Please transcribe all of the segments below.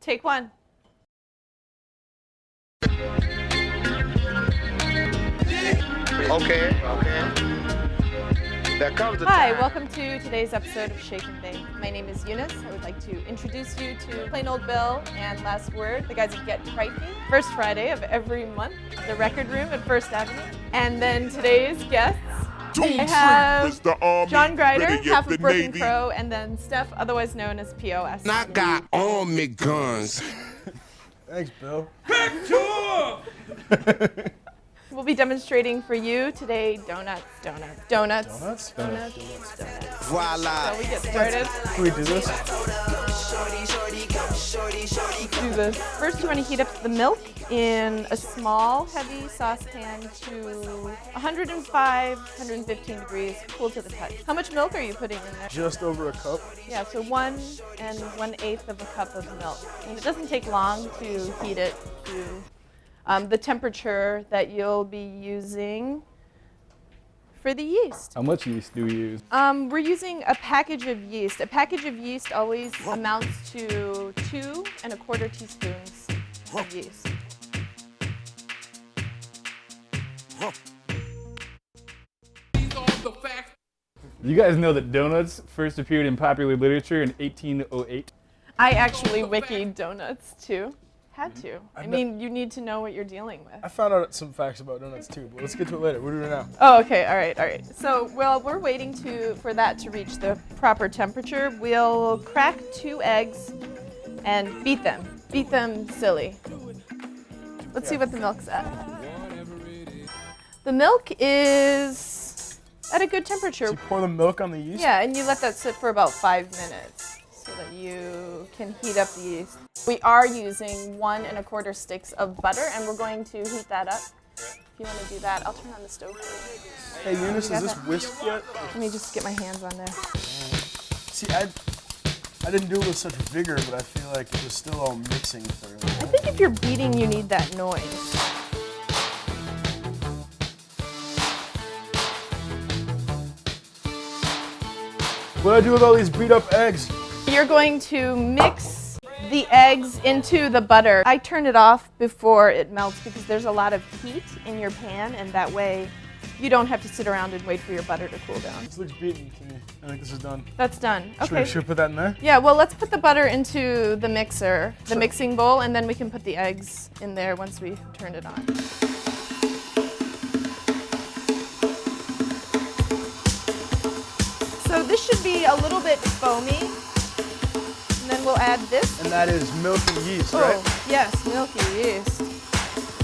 Take one. Okay. There comes a Hi, time. welcome to today's episode of Shake and Bake. My name is Eunice. I would like to introduce you to Plain Old Bill and Last Word, the guys at Get Cryphy. First Friday of every month, the Record Room at First Avenue. And then today's guests, I have John Grider, half of Broken Crow, and then Steph, otherwise known as P.O.S. I got army guns. Thanks, Bill. We'll be demonstrating for you today donuts. Donuts? Voila. So we get started. Can we do this? Let's do this. First, you want to heat up the milk in a small, heavy saucepan to 105, 115 degrees, cool to the touch. How much milk are you putting in there? Just over a cup. Yeah, so 1 1/8 of a cup of milk. And it doesn't take long to heat it to the temperature that you'll be using for the yeast. How much yeast do we use? We're using a package of yeast. A package of yeast always amounts to 2 1/4 teaspoons of yeast. You guys know that donuts first appeared in popular literature in 1808? I actually wikied donuts too. Had to. I mean, you need to know what you're dealing with. I found out some facts about donuts too, but let's get to it later. We're doing it now. Oh, okay, all right. So, well, we're waiting for that to reach the proper temperature. We'll crack 2 eggs and beat them. Beat them silly. Let's see what the milk's at. The milk is at a good temperature. So you pour the milk on the yeast? Yeah, and you let that sit for about 5 minutes so that you can heat up the yeast. We are using 1 1/4 sticks of butter, and we're going to heat that up. If you want to do that, I'll turn on the stove for you. Hey, Eunice, got is this that? whisked yet? Let me just get my hands on there. See, I didn't do it with such vigor, but I feel like it was still all mixing thoroughly. I think if you're beating, you need that noise. What do I do with all these beat up eggs? You're going to mix the eggs into the butter. I turn it off before it melts because there's a lot of heat in your pan, and that way you don't have to sit around and wait for your butter to cool down. This looks beaten to me. I think this is done. That's done. Okay. Should we put that in there? Yeah, well, let's put the butter into the mixer, the mixing bowl, and then we can put the eggs in there once we turn it on. So this should be a little bit foamy, and then we'll add this. And that is milk and yeast, Oh, right? yes, milky yeast. A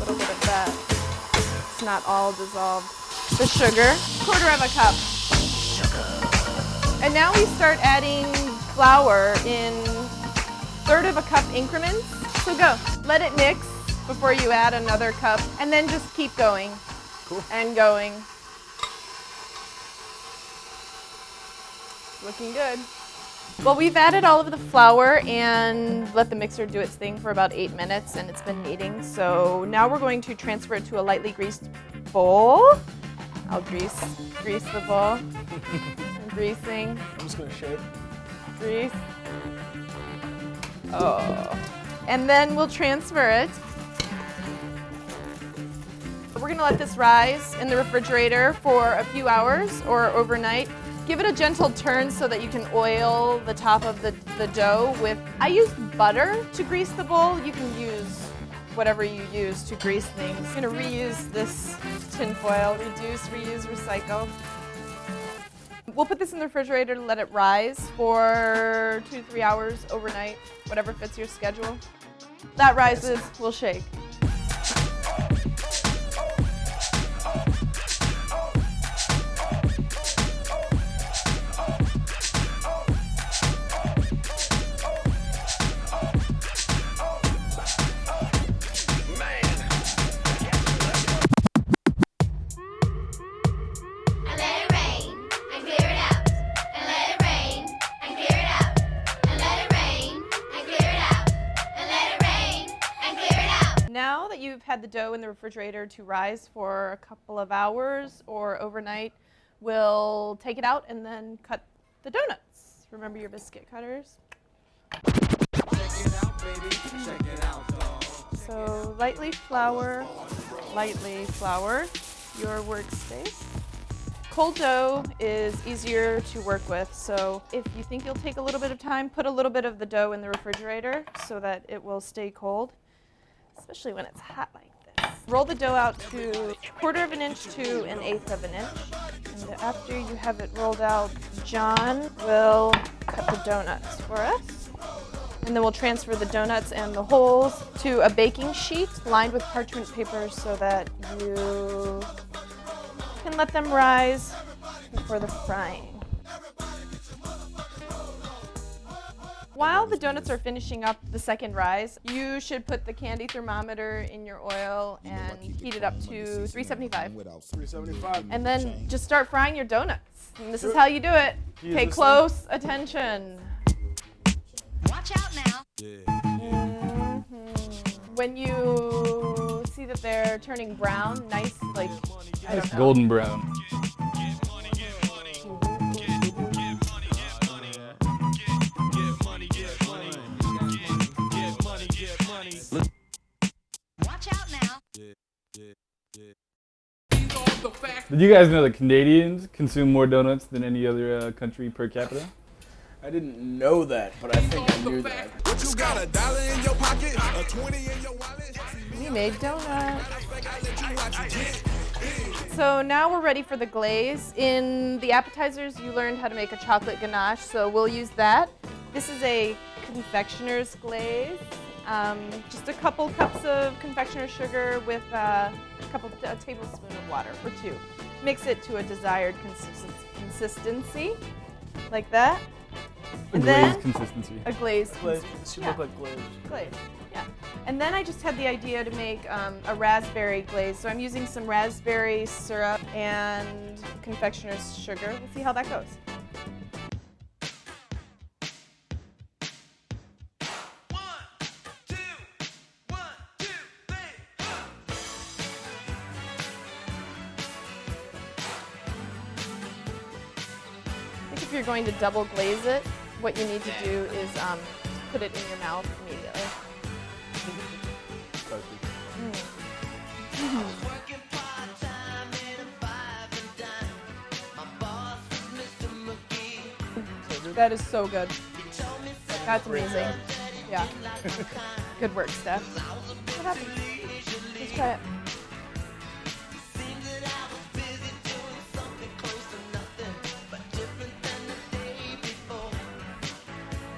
little bit of that. It's not all dissolved. The sugar, 1/4 of a cup. And now we start adding flour in 1/3 of a cup increments. So go, let it mix before you add another cup, and then just keep going. Cool. And going. Looking good. Well, we've added all of the flour and let the mixer do its thing for about 8 minutes, and it's been kneading. So now we're going to transfer it to a lightly greased bowl. I'll grease the bowl. I'm greasing. I'm just gonna shake. Grease. Oh. And then we'll transfer it. We're gonna let this rise in the refrigerator for a few hours or overnight. Give it a gentle turn so that you can oil the top of the dough with, I use butter to grease the bowl. You can use whatever you use to grease things. I'm gonna reuse this tin foil, reduce, reuse, recycle. We'll put this in the refrigerator to let it rise for 2 to 3 hours overnight, whatever fits your schedule. That rises, we'll shake. Now that you've had the dough in the refrigerator to rise for a couple of hours or overnight, we'll take it out and then cut the donuts. Remember your biscuit cutters? Check it out, baby. lightly flour your workspace. Cold dough is easier to work with, so if you think you'll take a little bit of time, put a little bit of the dough in the refrigerator so that it will stay cold, especially when it's hot like this. Roll the dough out to 1/4 of an inch to 1/8 of an inch. And after you have it rolled out, John will cut the donuts for us. And then we'll transfer the donuts and the holes to a baking sheet lined with parchment paper so that you can let them rise before the frying. While the donuts are finishing up the second rise, you should put the candy thermometer in your oil and heat it up to 375. 375. And then just start frying your donuts. And this is how you do it. Pay close attention. Watch out now. When you see that they're turning brown, nice, like, I don't know. Golden brown. Watch out now. Did you guys know that Canadians consume more donuts than any other country per capita? I didn't know that, but I think I knew that. You got $1 in your pocket, a 20 in your wallet. We made donuts. So now we're ready for the glaze. In the appetizers, you learned how to make a chocolate ganache, so we'll use that. This is a confectioner's glaze. Just a couple cups of confectioner's sugar with a tablespoon of water, or 2. Mix it to a desired consistency, like that. A glaze consistency. A glaze. Glaze. This should look like glaze. Glaze, yeah. And then I just had the idea to make a raspberry glaze. So I'm using some raspberry syrup and confectioner's sugar. We'll see how that goes. If you're going to double glaze it, what you need to do is put it in your mouth immediately. That is so good. That's amazing. Yeah. Good work, Steph. What happened? Let's try it.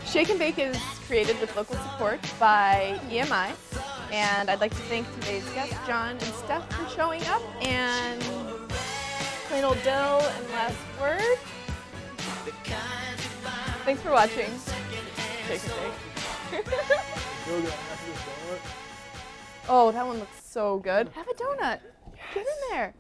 Shake and Bake is created with local support by EMI, and I'd like to thank today's guests, John and Steph, for showing up, and plain old Dill and last word. Thanks for watching. Shake and Bake. Oh, that one looks so good. Have a donut. Get in there.